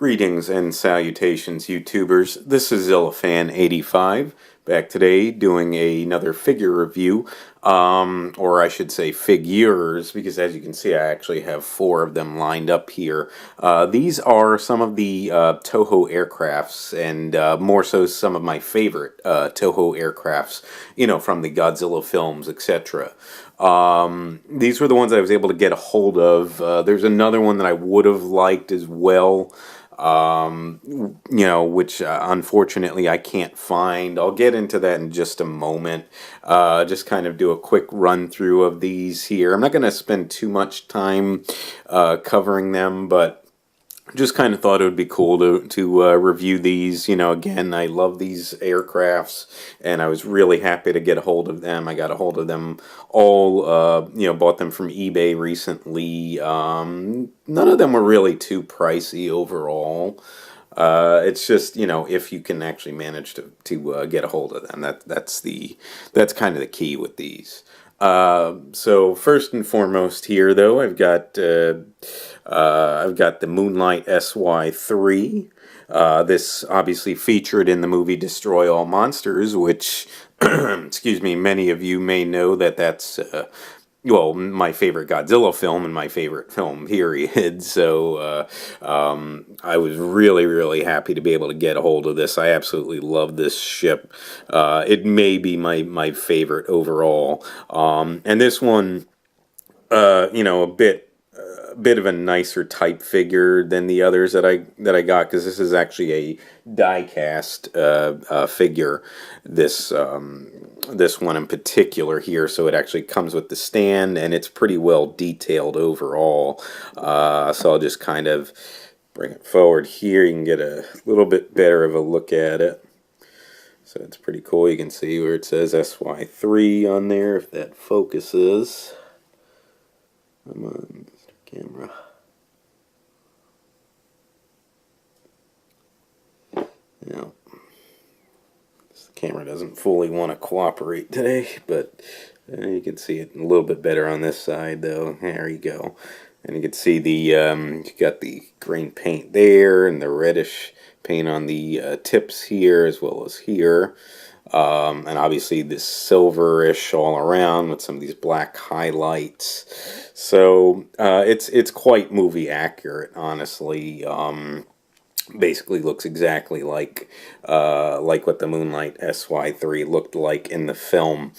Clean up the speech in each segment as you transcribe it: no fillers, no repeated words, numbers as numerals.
Greetings and salutations, YouTubers. This is ZillaFan85, back today doing another figure review, or I should say figures, because as you can see I actually have 4 of them lined up here. These are some of the Toho aircrafts, and more so some of my favorite Toho aircrafts, you know, from the Godzilla films, etc. These were the ones I was able to get a hold of. There's another one that I would have liked as well, you know, which unfortunately I can't find. I'll get into that in just a moment. Just kind of do a quick run through of these here. I'm not going to spend too much time covering them, but just kind of thought it would be cool to review these. You know, again, I love these aircrafts, and I was really happy to get a hold of them. I got a hold of them all, you know, bought them from eBay recently. None of them were really too pricey overall. It's just, you know, if you can actually manage to get a hold of them, that's kind of the key with these. So first and foremost here, though, I've got the Moonlight SY-3. This obviously featured in the movie Destroy All Monsters, which, excuse me, many of you may know that's well, my favorite Godzilla film and my favorite film, period. So I was really, really happy to be able to get a hold of this. I absolutely love this ship. It may be my favorite overall. And this one, you know, a bit of a nicer type figure than the others that I got, because this is actually a die-cast figure. This one in particular here, so it actually comes with the stand, and it's pretty well detailed overall. So I'll just kind of bring it forward here. You can get a little bit better of a look at it. So it's pretty cool. You can see where it says SY3 on there, if that focuses. Come on, Mr. Camera. Now, this camera doesn't fully want to cooperate today, but you can see it a little bit better on this side, though. There you go. And you can see the you got the green paint there and the reddish paint on the tips here as well as here. And obviously this silverish all around with some of these black highlights. So it's quite movie accurate, honestly. Basically looks exactly like what the Moonlight SY-3 looked like in the film.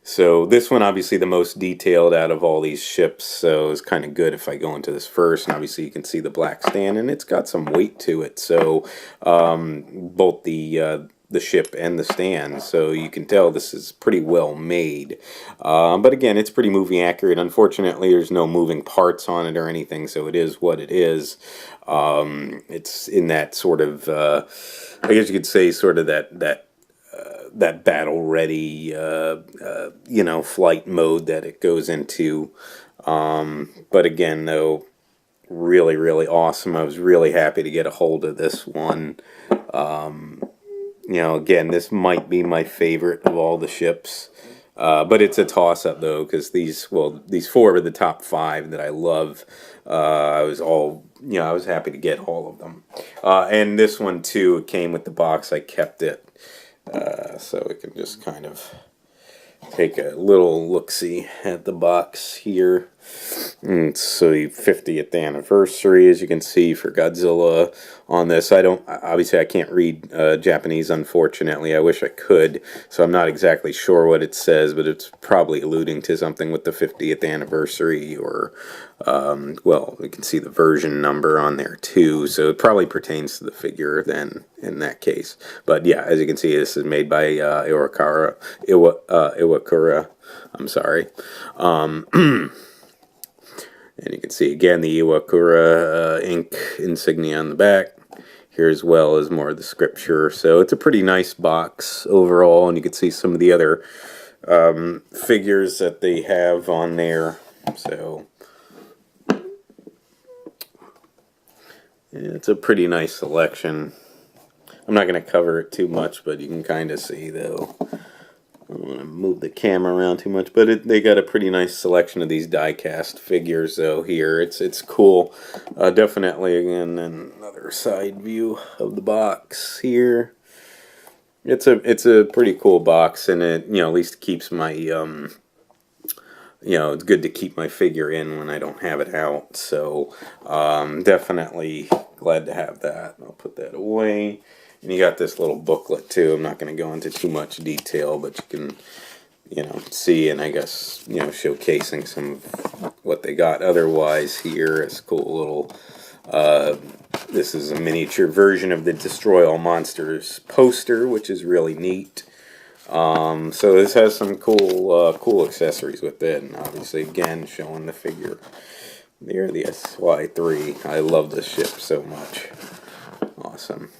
So this one, obviously the most detailed out of all these ships, so it's kind of good if I go into this first. And obviously you can see the black stand, and it's got some weight to it. So both the ship and the stand, so you can tell this is pretty well made. But again, it's pretty movie accurate. Unfortunately, there's no moving parts on it or anything, so it is what it is. It's in that sort of, I guess you could say, sort of that battle ready, you know, flight mode that it goes into. But again, though, really, really awesome. I was really happy to get a hold of this one. You know, again, this might be my favorite of all the ships, but it's a toss-up, though, because these 4 are the top 5 that I love. I was happy to get all of them. And this one, too, it came with the box. I kept it, so we can just kind of take a little look-see at the box here. So the 50th anniversary, as you can see, for Godzilla on this. Obviously I can't read Japanese, unfortunately. I wish I could, so I'm not exactly sure what it says, but it's probably alluding to something with the 50th anniversary, or well, we can see the version number on there too, so it probably pertains to the figure then in that case. But yeah, as you can see, this is made by Iwakura. I'm sorry. And you can see again the Iwakura ink insignia on the back here, as well as more of the scripture. So it's a pretty nice box overall, and you can see some of the other figures that they have on there. So it's a pretty nice selection. I'm not going to cover it too much, but you can kind of see, though. don't want to move the camera around too much, but they got a pretty nice selection of these die-cast figures, though, here. It's cool. Definitely, again, another side view of the box here. It's a pretty cool box, and it, at least keeps my, it's good to keep my figure in when I don't have it out. So, definitely glad to have that. I'll put that away. And you got this little booklet too. I'm not going to go into too much detail, but you can, see, and I guess, showcasing some of what they got otherwise here. It's a cool little, this is a miniature version of the Destroy All Monsters poster, which is really neat. So this has some cool accessories with it, and obviously, again, showing the figure there, the SY-3. I love this ship so much. Awesome.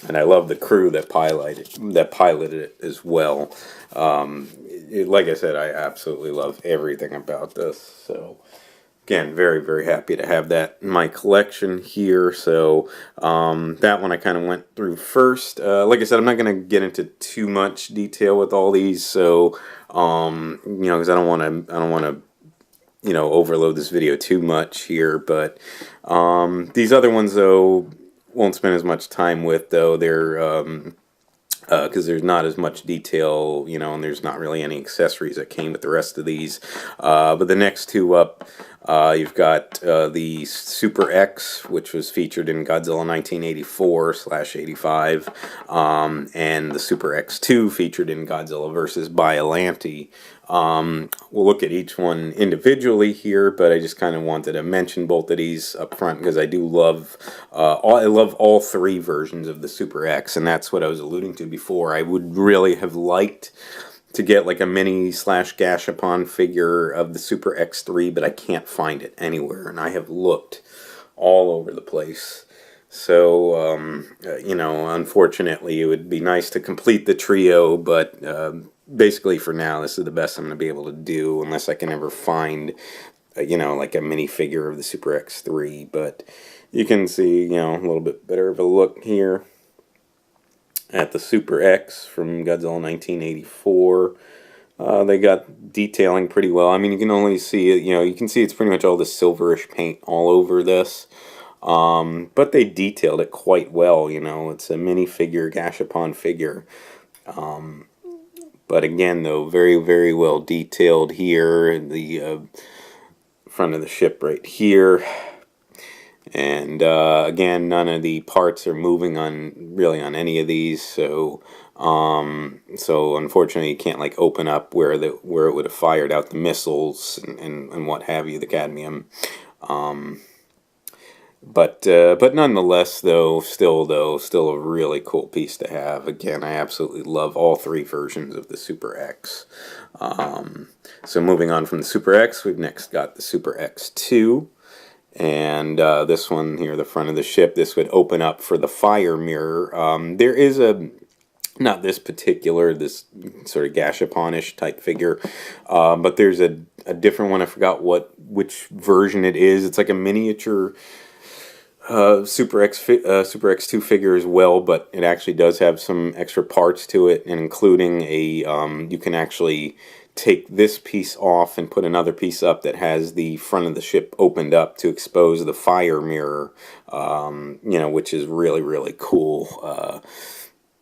And I love the crew that piloted it as well. Like I said, I absolutely love everything about this. So, again, very, very happy to have that in my collection here. So, that one I kind of went through first. Like I said, I'm not going to get into too much detail with all these. So, because I don't want to, overload this video too much here. But these other ones, though, won't spend as much time with, though. They're because there's not as much detail, and there's not really any accessories that came with the rest of these. But the next two up, you've got the Super X, which was featured in Godzilla 1984/85, and the Super X2 featured in Godzilla vs. Biollante. We'll look at each one individually here, but I just kind of wanted to mention both of these up front because I do love, I love all three versions of the Super X, and that's what I was alluding to before. I would really have liked to get like a mini/Gashapon figure of the Super X3, but I can't find it anywhere, and I have looked all over the place. So, unfortunately, it would be nice to complete the trio, but basically for now, this is the best I'm going to be able to do, unless I can ever find, like a minifigure of the Super X3. But you can see, a little bit better of a look here at the Super X from Godzilla 1984. They got detailing pretty well. I mean, you can only see it, you can see it's pretty much all the silverish paint all over this. But they detailed it quite well, it's a minifigure, Gashapon figure. But again, though, very, very well detailed here. The front of the ship right here. And again, none of the parts are moving really on any of these. So unfortunately, you can't like open up where it would have fired out the missiles and what have you, the cadmium. But nonetheless, though, still a really cool piece to have. Again, I absolutely love all three versions of the Super X. So moving on from the Super X, we've next got the Super X2. And this one here, the front of the ship, this would open up for the fire mirror. There is not this particular, this sort of Gashapon-ish type figure, but there's a different one. I forgot which version it is. It's like a miniature Super X2 figure as well, but it actually does have some extra parts to it, and including you can actually take this piece off and put another piece up that has the front of the ship opened up to expose the fire mirror, which is really, really cool.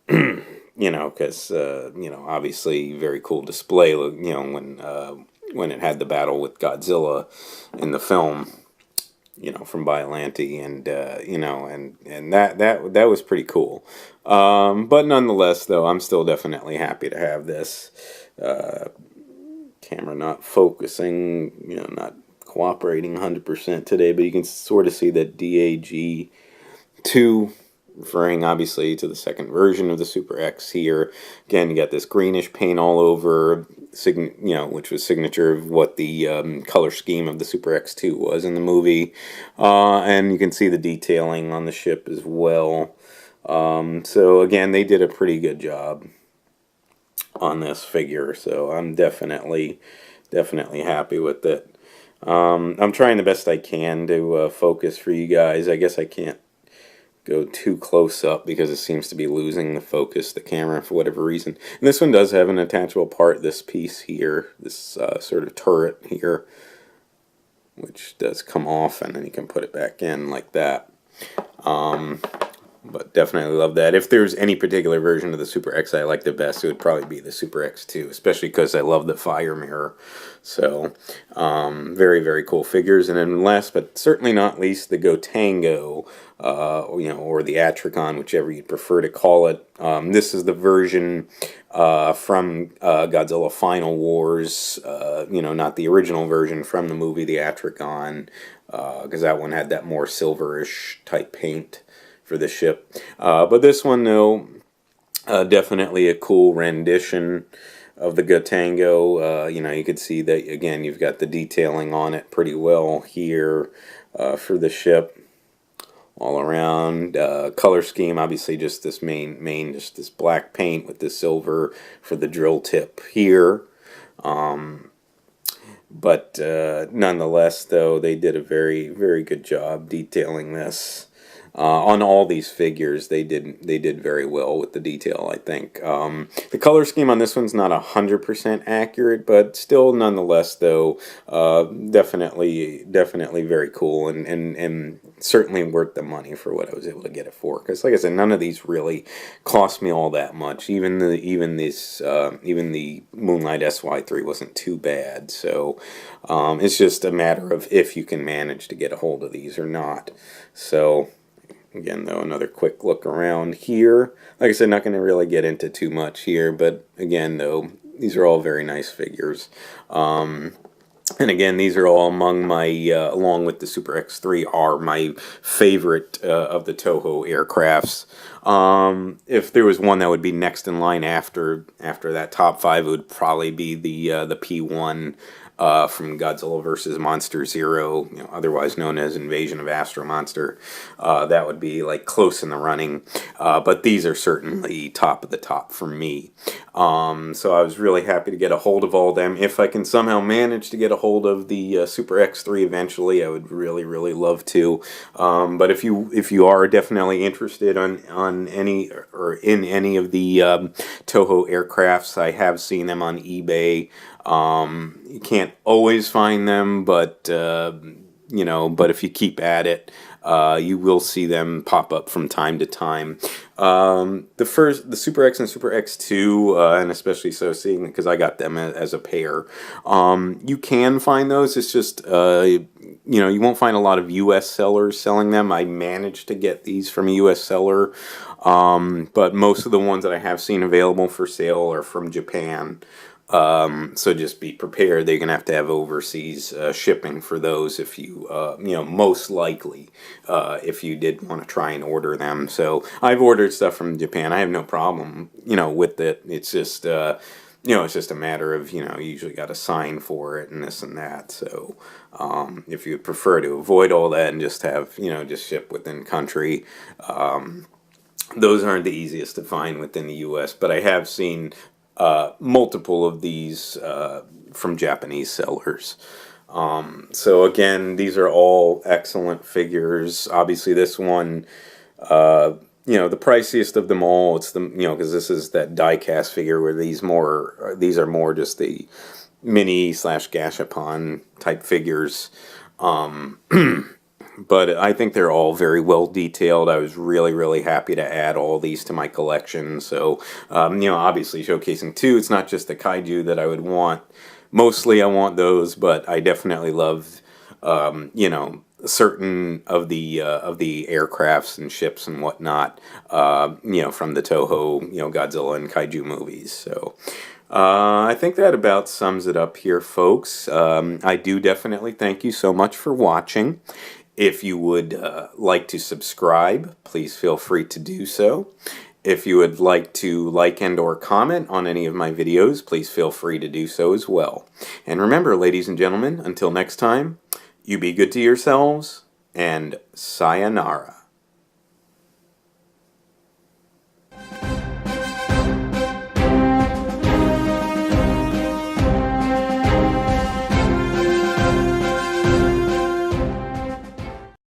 Because obviously very cool display. When it had the battle with Godzilla in the film. From Biollante, and that was pretty cool. But nonetheless, though, I'm still definitely happy to have this. Camera not focusing, not cooperating 100% today, but you can sort of see that DAG2, referring obviously to the second version of the Super X here. Again, you got this greenish paint all over, which was signature of what the color scheme of the Super X2 was in the movie. And you can see the detailing on the ship as well. So again, they did a pretty good job on this figure, so I'm definitely happy with it. I'm trying the best I can to focus for you guys. I guess I can't go too close up because it seems to be losing the focus, the camera, for whatever reason. And this one does have an attachable part, this piece here, this sort of turret here, which does come off, and then you can put it back in like that. But definitely love that. If there's any particular version of the Super X I like the best, it would probably be the Super X2, especially because I love the fire mirror. So, very, very cool figures. And then last but certainly not least, the Gotengo, or the Atricon, whichever you prefer to call it. This is the version from Godzilla Final Wars, not the original version from the movie, the Atricon, because that one had that more silverish type paint for the ship. But this one, though, definitely a cool rendition of the Gotengo. You could see that, again, you've got the detailing on it pretty well here for the ship. All around. Color scheme, obviously just this main, just this black paint with the silver for the drill tip here. But nonetheless, though, they did a very, very good job detailing this. On all these figures, they did very well with the detail, I think. The color scheme on this one's not 100% accurate, but still, nonetheless, though, definitely very cool, and certainly worth the money for what I was able to get it for. Because, like I said, none of these really cost me all that much. Even the Moonlight SY-3 wasn't too bad. So it's just a matter of if you can manage to get a hold of these or not. So. Again, though, another quick look around here. Like I said, not going to really get into too much here, but again, though, these are all very nice figures. And again, these are all among my, along with the Super X3, are my favorite of the Toho aircrafts. If there was one that would be next in line after that top 5, it would probably be the P1 from Godzilla vs. Monster Zero, otherwise known as Invasion of Astro Monster. That would be like close in the running, but these are certainly top of the top for me. So I was really happy to get a hold of all of them. If I can somehow manage to get a hold of the Super X3 eventually, I would really, really love to. But if you are definitely interested on any or in any of the Toho aircrafts, I have seen them on eBay. You can't always find them, but but if you keep at it, you will see them pop up from time to time. The Super X and Super X2, and especially so seeing because I got them as a pair. You can find those. It's just you won't find a lot of U.S. sellers selling them. I managed to get these from a U.S. seller, but most of the ones that I have seen available for sale are from Japan. So just be prepared. They're going to have overseas shipping for those if you, most likely, if you did want to try and order them. So I've ordered stuff from Japan. I have no problem, with it. It's just, it's just a matter of, you usually got to sign for it and this and that. So if you prefer to avoid all that and just have, just ship within country, those aren't the easiest to find within the U.S., but I have seen multiple of these from Japanese sellers. So again, these are all excellent figures. Obviously, this one, the priciest of them all. It's the because this is that die-cast figure where these are more just the mini / Gashapon type figures. But I think they're all very well detailed. I was really, really happy to add all these to my collection. So, obviously showcasing too, it's not just the kaiju that I would want. Mostly I want those, but I definitely love, certain of the aircrafts and ships and whatnot, from the Toho, Godzilla and kaiju movies. So, I think that about sums it up here, folks. I do definitely thank you so much for watching. If you would like to subscribe, please feel free to do so. If you would like to like and or comment on any of my videos, please feel free to do so as well. And remember, ladies and gentlemen, until next time, you be good to yourselves, and sayonara.